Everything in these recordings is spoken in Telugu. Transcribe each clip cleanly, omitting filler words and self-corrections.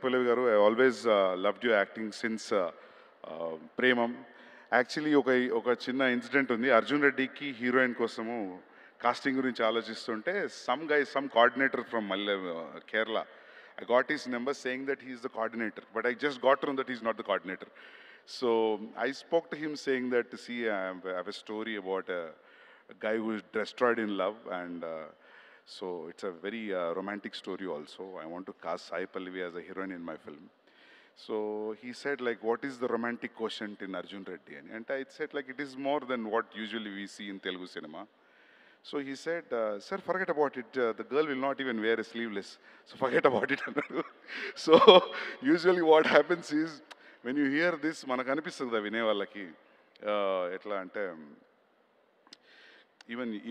Pallavi garu, I always loved your acting since Premam. Actually, ఒక చిన్న ఇన్సిడెంట్ ఉంది. అర్జున్ రెడ్డికి హీరోయిన్ కోసము కాస్టింగ్ గురించి ఆలోచిస్తుంటే some coordinator from Kerala. I got his number saying that he is the coordinator, but I just got to know that he's not the coordinator. So I spoke to him saying that, see, I have a story about a guy who is destroyed in love, and so it's a very romantic story also. I want to cast Sai Pallavi as a heroine in my film. So he said, like, what is the romantic quotient in Arjun Reddy? And I said, like, it is more than what usually we see in Telugu cinema. So he said, sir, forget about it. The girl will not even wear a sleeveless. So forget about it. So usually what happens is, when you hear this, మనకు అనిపిస్తుంది వినే వాళ్ళకి ఎట్లా అంటే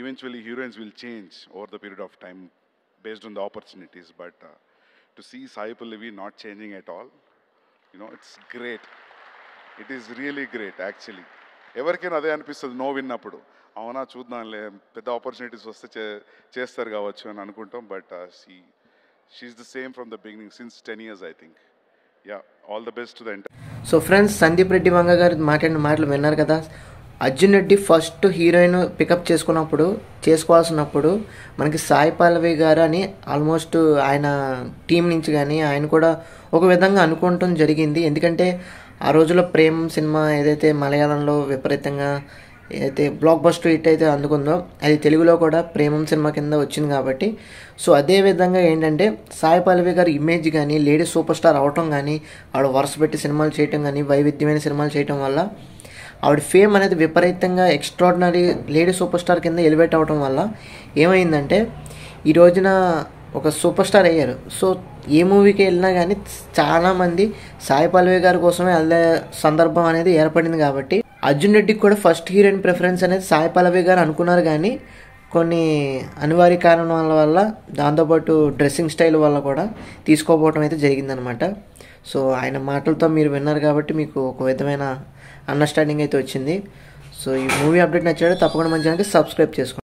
eventually heroines will change over the period of time based on the opportunities. But to see Sai Pallavi not changing at all, it's great. It is really great, actually. ఎవరికైనా అదే అనిపిస్తుంది నో విన్నప్పుడు, అవునా చూద్దాంలే పెద్ద ఆపర్చునిటీస్ వస్తే చేస్తారు కావచ్చు అని అనుకుంటాం. But she is the same from the beginning since 10 years, I think. Yeah, all the best to the entire. So friends, Sandeep Reddy Vanga గారు మాట్లాడిన మాటలు విన్నారు కదా. Arjun Reddy first heroine pickup చేసుకోవాల్సినప్పుడు మనకి సాయి పల్లవి గారు అని ఆల్మోస్ట్ ఆయన టీం నుంచి కానీ ఆయన కూడా ఒక విధంగా అనుకోవటం జరిగింది. ఎందుకంటే ఆ రోజుల్లో ప్రేమ్ సినిమా ఏదైతే మలయాళంలో విపరీతంగా ఏదైతే బ్లాక్ బస్టర్ హిట్ అయితే అందుకుందో, అది తెలుగులో కూడా ప్రేమం సినిమా కింద వచ్చింది కాబట్టి, సో అదే విధంగా ఏంటంటే సాయి పల్లవి గారి ఇమేజ్ కానీ లేడీ సూపర్ స్టార్ అవటం కానీ ఆవిడ వరుస పెట్టి సినిమాలు చేయటం కానీ వైవిధ్యమైన సినిమాలు చేయటం వల్ల ఆవిడ ఫేమ్ అనేది విపరీతంగా ఎక్స్ట్రాడినరీ లేడీ సూపర్ స్టార్ కింద ఎలివేట్ అవ్వటం వల్ల ఏమైందంటే ఈ రోజున ఒక సూపర్ స్టార్ అయ్యారు. సో ఏ మూవీకి వెళ్ళినా కానీ చాలామంది సాయి పల్లవి గారి కోసమే వెళ్ళే సందర్భం అనేది ఏర్పడింది. కాబట్టి అర్జున్ రెడ్డికి కూడా ఫస్ట్ హీరోయిన్ ప్రిఫరెన్స్ అనేది సాయి పల్లవి గారు అనుకున్నారు, కానీ కొన్ని అనివార్య కారణాల వల్ల, దాంతోపాటు డ్రెస్సింగ్ స్టైల్ వల్ల కూడా తీసుకోపోవడం అయితే జరిగిందనమాట. సో ఆయన మాటలతో మీరు విన్నారు కాబట్టి మీకు ఒక విధమైన అండర్స్టాండింగ్ అయితే వచ్చింది. సో ఈ మూవీ అప్డేట్ నచ్చాడు తప్పకుండా మన ఛానల్కి సబ్స్క్రైబ్ చేసుకోండి.